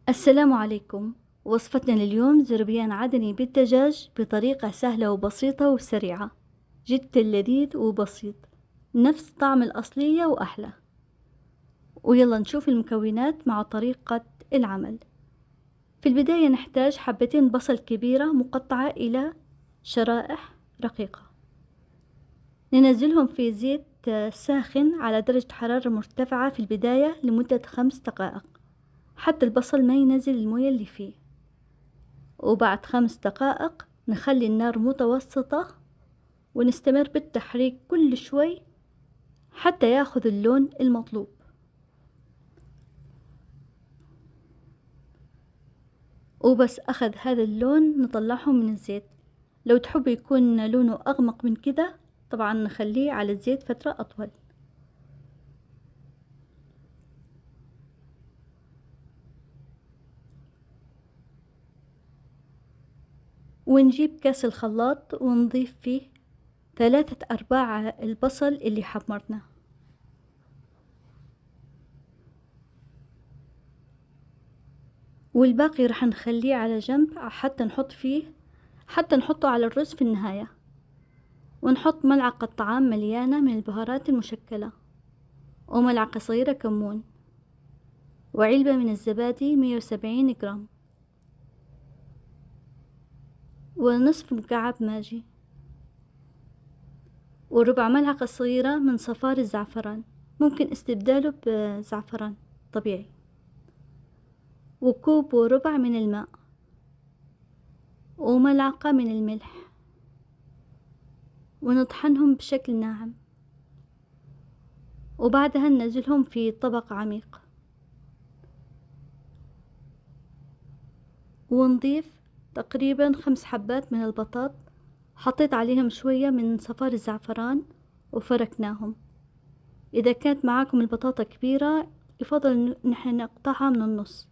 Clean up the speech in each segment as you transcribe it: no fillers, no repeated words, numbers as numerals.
السلام عليكم. وصفتنا لليوم زربيان عدني بالدجاج بطريقة سهلة وبسيطة وسريعة جدا، لذيذ وبسيط، نفس طعم الأصلية وأحلى. ويلا نشوف المكونات مع طريقة العمل. في البداية نحتاج حبتين بصل كبيرة مقطعة إلى شرائح رقيقة، ننزلهم في زيت ساخن على درجة حرارة مرتفعة في البداية لمدة 5 دقائق حتى البصل ما ينزل الموية اللي فيه. وبعد 5 دقائق نخلي النار متوسطة ونستمر بالتحريك كل شوي حتى ياخذ اللون المطلوب. وبس أخذ هذا اللون نطلعهم من الزيت. لو تحب يكون لونه أغمق من كده طبعا نخليه على الزيت فترة أطول. ونجيب كاس الخلاط ونضيف فيه 3/4 البصل اللي حمرناه، والباقي راح نخليه على جنب حتى نحطه على الرز في النهاية. ونحط ملعقة طعام مليانة من البهارات المشكلة، وملعقة صغيرة كمون، وعلبة من الزبادي 170 جرام، ونصف مكعب ماجي، وربع ملعقة صغيرة من صفار الزعفران، ممكن استبداله بزعفران طبيعي، وكوب وربع من الماء، وملعقة من الملح، ونطحنهم بشكل ناعم. وبعدها ننزلهم في طبق عميق، ونضيف تقريبا 5 حبات من البطاط، حطيت عليهم شوية من صفار الزعفران وفركناهم. إذا كانت معاكم البطاطا كبيرة يفضل نحن نقطعها من النص.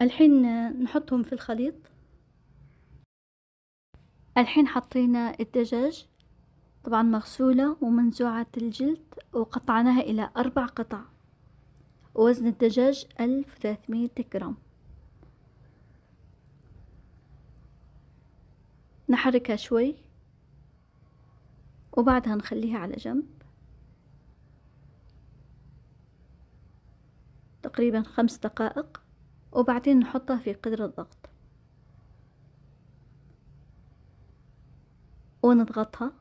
الحين نحطهم في الخليط. الحين حطينا الدجاج طبعا مغسولة ومنزوعة الجلد، وقطعناها إلى 4 قطع، ووزن الدجاج 1300 جرام. نحركها شوي وبعدها نخليها على جنب تقريبا 5 دقائق، وبعدين نحطها في قدر الضغط ونضغطها.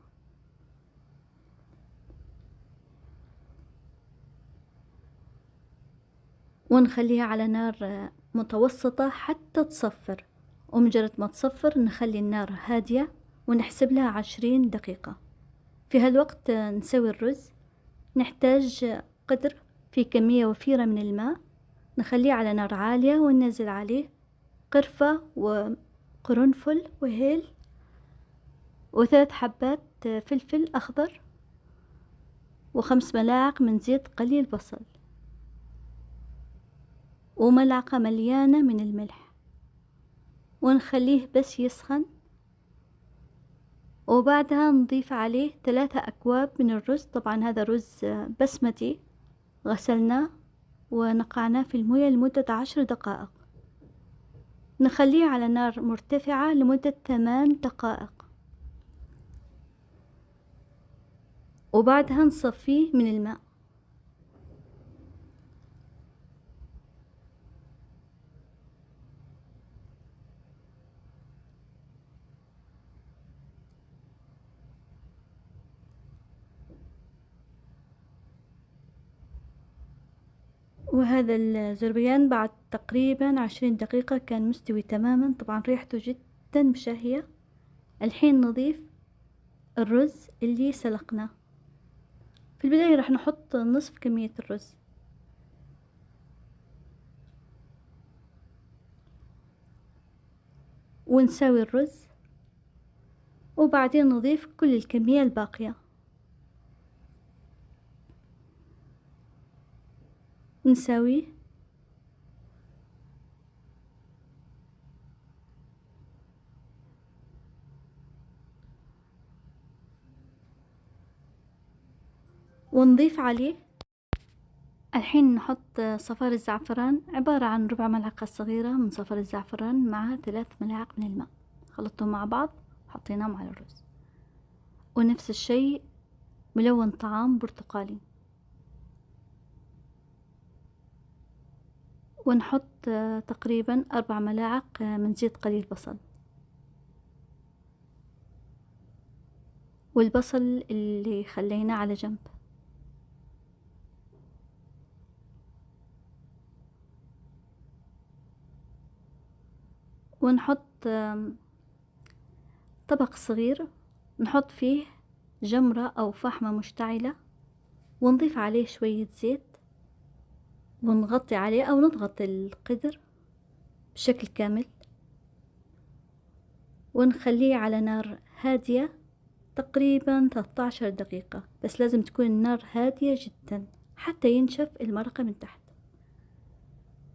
ونخليها على نار متوسطة حتى تصفر، ومجرد ما تصفر نخلي النار هادية ونحسب لها 20 دقيقة. في هالوقت نسوي الرز. نحتاج قدر في كمية وفيرة من الماء، نخليه على نار عالية وننزل عليه قرفة وقرنفل وهيل و3 حبات فلفل أخضر، و5 ملاعق من زيت قلي البصل، وملعقة مليانة من الملح، ونخليه بس يسخن. وبعدها نضيف عليه 3 أكواب من الرز. طبعا هذا رز بسمتي غسلناه ونقعناه في الموية لمدة 10 دقائق. نخليه على نار مرتفعة لمدة 8 دقائق، وبعدها نصفيه من الماء. وهذا الزربيان بعد تقريبا 20 دقيقة كان مستوي تماما، طبعا ريحته جدا مشهية. الحين نضيف الرز اللي سلقناه. في البداية راح نحط نصف كمية الرز، ونساوي الرز، وبعدين نضيف كل الكمية الباقية، نساويه، ونضيف عليه. الحين نحط نحط صفار الزعفران، عبارة عن 4 ملعقة صغيرة من صفار الزعفران مع 3 ملاعق من الماء، خلطتهم مع بعض وحطيناهم على الرز. ونفس الشيء ملون طعام برتقالي. ونحط تقريبا 4 ملاعق من زيت قليل بصل. والبصل اللي خليناه على جنب. ونحط طبق صغير نحط فيه جمرة أو فحمة مشتعلة، ونضيف عليه شوية زيت، ونغطي عليه أو نضغط القدر بشكل كامل، ونخليه على نار هادية تقريبا 13 دقيقة، بس لازم تكون النار هادية جدا حتى ينشف المرقة من تحت.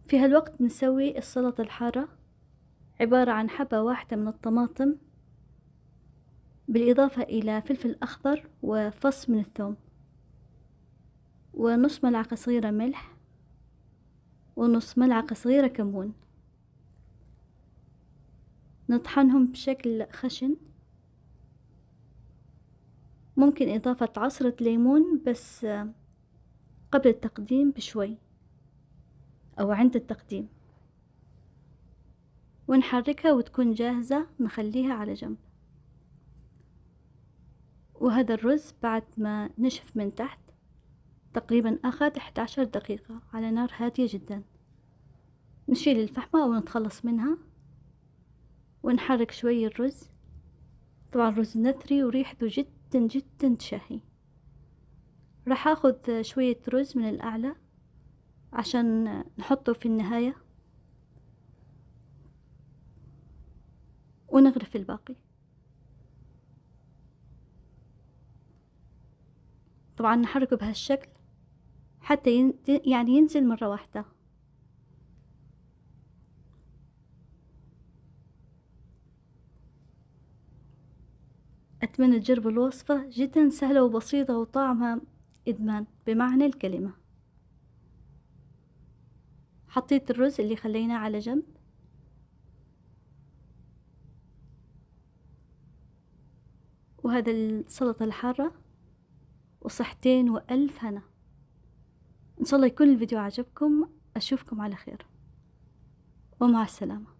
في هالوقت نسوي السلطة الحارة، عبارة عن حبة واحدة من الطماطم بالإضافة إلى فلفل أخضر وفص من الثوم، ونص ملعقة صغيرة ملح، ونص ملعقة صغيرة كمون. نطحنهم بشكل خشن. ممكن إضافة عصرة ليمون بس قبل التقديم بشوي أو عند التقديم، ونحركها وتكون جاهزة نخليها على جنب. وهذا الرز بعد ما نشف من تحت تقريبا أخذ 11 دقيقة على نار هادية جدا. نشيل الفحمة ونتخلص منها، ونحرك شوي الرز. طبعا الرز نثري وريحته جدا جدا تشهي. راح أخذ شوية رز من الأعلى عشان نحطه في النهاية، ونغرف الباقي. طبعا نحركه بهالشكل حتى يعني ينزل مرة واحدة. أتمنى تجربوا الوصفة، جدا سهلة وبسيطة وطعمها إدمان بمعنى الكلمة. حطيت الرز اللي خليناه على جنب، وهذا السلطة الحارة، وصحتين وألف هنا. إن شاء الله يكون الفيديو عجبكم. أشوفكم على خير ومع السلامة.